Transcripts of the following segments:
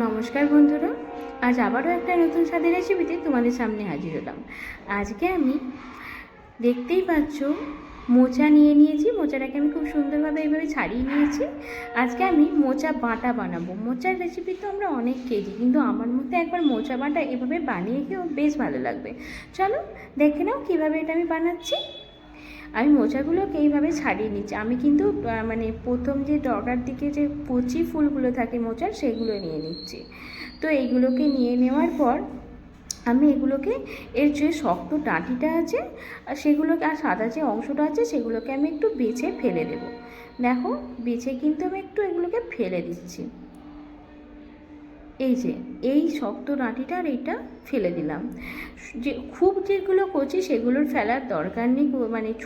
নমস্কার বন্ধুরা, আজ আবারও একটা নতুন স্বাদের রেসিপিতে তোমাদের সামনে হাজির হলাম। আজকে আমি দেখতেই পাচ্ছ মোচা নিয়ে নিয়েছি। মোচাটাকে আমি খুব সুন্দরভাবে এইভাবে ছাড়িয়ে নিয়েছি। আজকে আমি মোচা বাটা বানাবো। মোচার রেসিপি তো আমরা অনেক খেয়েছি, কিন্তু আমার মধ্যে একবার মোচা বাটা এভাবে বানিয়ে খেয়েও বেশ ভালো লাগবে। চলো দেখে নাও কীভাবে এটা আমি বানাচ্ছি। আমি মোচাগুলোকে এইভাবে ছাড়িয়ে নিচ্ছি। আমি কিন্তু প্রথম যে ডগার দিকে যে কচি ফুলগুলো থাকে মোচার, সেগুলো নিয়ে নিচ্ছি। তো এইগুলোকে নিয়ে নেওয়ার পর আমি এগুলোকে এর যে শক্ত ডাঁটিটা আছে আর সেগুলোকে আর সাদা যে অংশটা আছে সেগুলোকে আমি একটু বেছে ফেলে দেব। দেখো বেছে কিন্তু আমি একটু এগুলোকে ফেলে দিচ্ছি। এই যে এই শক্ত ডাঁটিটা আর এইটা ফেলে দিলাম। যে খুব যেগুলো কচি সেগুলোর ফেলার দরকার নেই,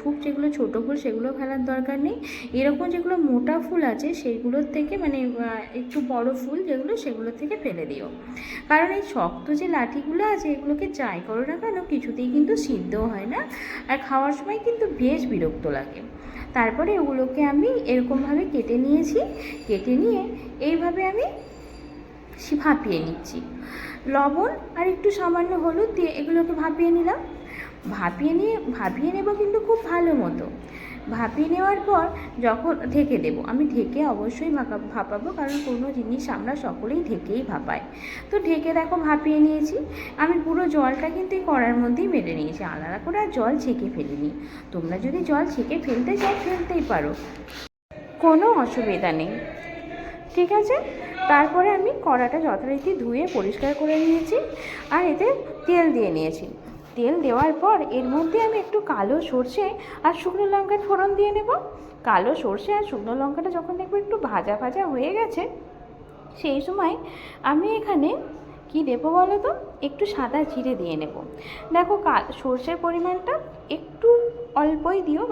খুব যেগুলো ছোটো ফুল সেগুলো ফেলার দরকার নেই। এরকম যেগুলো মোটা ফুল আছে সেইগুলোর থেকে একটু বড় ফুল যেগুলো সেগুলোর থেকে ফেলে দিও। কারণ এই শক্ত যে লাঠিগুলো আছে এগুলোকে যাই করো না কেন কিছুতেই কিন্তু সিদ্ধও হয় না, আর খাওয়ার সময় কিন্তু বেশ বিরক্ত লাগে। তারপরে ওগুলোকে আমি এরকমভাবে কেটে নিয়েছি। কেটে নিয়ে এইভাবে আমি ভাপিয়ে নিচ্ছি। লবণ আর একটু সামান্য হলুদ দিয়ে এগুলোকে ভাপিয়ে নিলাম। ভাপিয়ে নেব কিন্তু খুব ভালো মতো। ভাপিয়ে নেওয়ার পর যখন ঢেকে দেব, আমি ঢেকে অবশ্যই ভাপাবো, কারণ কোনো জিনিস আমরা সকলেই ঢেকেই ভাপাই। তো ঢেকে দেখো ভাপিয়ে নিয়েছি। আমি পুরো জলটা কিন্তু এই কড়ার মধ্যেই মেরে নিয়েছি, আলাদা করে আর জল ছেঁকে ফেলিনি। তোমরা যদি জল ছেঁকে ফেলতে চাও ফেলতেই পারো, কোনো অসুবিধা নেই। ঠিক আছে, তারপরে আমি কড়াটা যথারীতি ধুয়ে পরিষ্কার করে নিয়েছি আর এতে তেল দিয়ে নিয়েছি। তেল দেওয়ার পর এর মধ্যে আমি একটু কালো সর্ষে আর শুকনো লঙ্কার ফোড়ন দিয়ে নেব। কালো সর্ষে আর শুকনো লঙ্কাটা যখন দেখবো একটু ভাজা ভাজা হয়ে গেছে, সেই সময় আমি এখানে কি দেবো বলো তো, একটু সাদা জিরে দিয়ে নেব। দেখো সর্ষের পরিমাণটা একটু অল্পই দিও,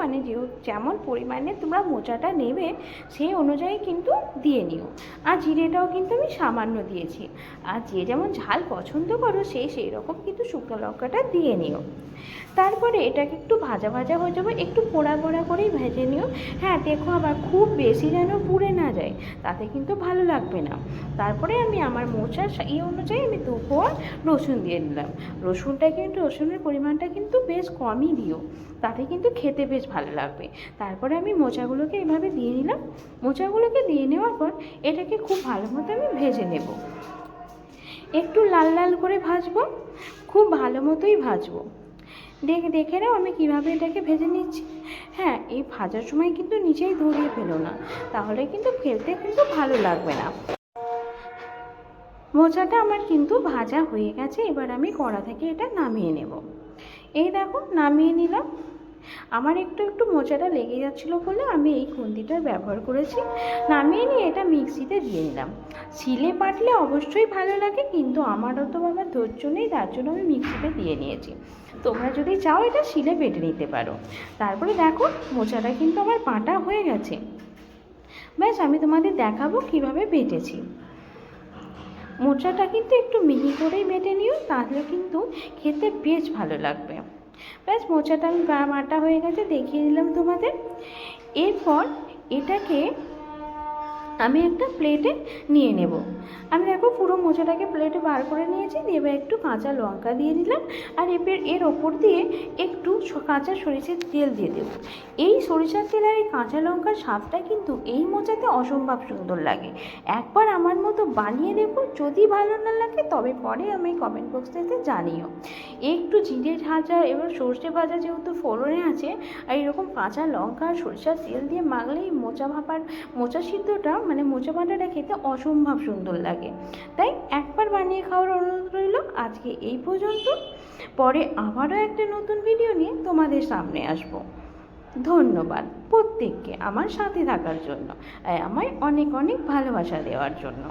যেমন পরিমাণে তোমরা মোচাটা নেবে সেই অনুযায়ী কিন্তু দিয়ে নিও। আর জিরেটাও কিন্তু আমি সামান্য দিয়েছি। আর যে যেমন ঝাল পছন্দ করো সেই রকম কিন্তু শুকনো লঙ্কাটা দিয়ে নিও। তারপরে এটাকে একটু ভাজা ভাজা হয়ে যাবে, একটু পোড়া পোড়া করেই ভেজে নিও। হ্যাঁ দেখো, আবার খুব বেশি যেন পুড়ে না যায়, তাতে কিন্তু ভালো লাগবে না। তারপরে আমি আমার মোচার অনুযায়ী আমি 2 কোয়া রসুন দিয়ে দিলাম। রসুনের পরিমাণটা কিন্তু বেশ কমই দিও, তাতে কিন্তু খেতে বেশ ভালো লাগবে। তারপরে আমি মোচাগুলোকে এভাবে দিয়ে নিলাম। মোচাগুলোকে দিয়ে নেওয়ার পর এটাকে খুব ভালো মতো আমি ভেজে নেব। একটু লাল লাল করে ভাজবো, খুব ভালো মতোই ভাজবো। দেখে নাও আমি কীভাবে এটাকে ভেজে নিচ্ছি। হ্যাঁ, এই ভাজার সময় কিন্তু নিচেই ধরিয়ে ফেলো না, তাহলে কিন্তু খেতে কিন্তু ভালো লাগবে না। মোচাটা আমার কিন্তু ভাজা হয়ে গেছে, এবার আমি কড়া থেকে এটা নামিয়ে নেব। এই দেখো নামিয়ে নিলাম। আমার একটু মোচাটা লেগে যাচ্ছিলো বলে আমি এই খুন্তিটার ব্যবহার করেছি। নামিয়ে নিয়ে এটা মিক্সিতে দিয়ে নিলাম। শিলে বাটলে অবশ্যই ভালো লাগে, কিন্তু আমারও তো আমার ধৈর্য নেই, তার জন্য আমি মিক্সিতে দিয়ে নিয়েছি। তোমরা যদি চাও এটা শিলে বেটে নিতে পারো। তারপরে দেখো মোচাটা কিন্তু আমার বাটা হয়ে গেছে। ব্যাস, আমি তোমাদের দেখাবো কিভাবে বেটেছি। মোচাটা কিন্তু একটু মিহি করেই বেটে নিও, তাহলে কিন্তু খেতে বেশ ভালো লাগবে। ব্যাস, মোচাটা আমি বাটা হয়ে গেছে, দেখিয়ে দিলাম তোমাদের। এরপর এটাকে আমি একটা প্লেটে নিয়ে নেব। আমি দেখো পুরো মোচাটাকে প্লেটে বার করে নিয়েছি। এবার একটু কাঁচা লঙ্কা দিয়ে দিলাম, আর এর ওপর দিয়ে একটু কাঁচা সরিষার তেল দিয়ে দেবো। এই সরিষার তেল আর এই কাঁচা লঙ্কার স্বাদটা কিন্তু এই মোচাতে অসম্ভব সুন্দর লাগে। একবার আমার মতো বানিয়ে দেখো, যদি ভালো না লাগে তবে পরে আমি কমেন্ট বক্সেতে জানিও। একটু জিরে ভাজা এবার সর্ষে ভাজা যেহেতু ফোড়নে আছে, আর এরকম কাঁচা লঙ্কা আর সরিষার তেল দিয়ে মাখলেই মোচা সিদ্ধটা মোচা বাটাটা খেতে অসম্ভব সুন্দর লাগে। তাই একবার বানিয়ে খাওয়ার অনুরোধ রইল। আজকে এই পর্যন্ত, পরে আবারও একটা নতুন ভিডিও নিয়ে তোমাদের সামনে আসব। ধন্যবাদ প্রত্যেককে আমার সাথে থাকার জন্য, আমায় অনেক অনেক ভালোবাসা দেওয়ার জন্য।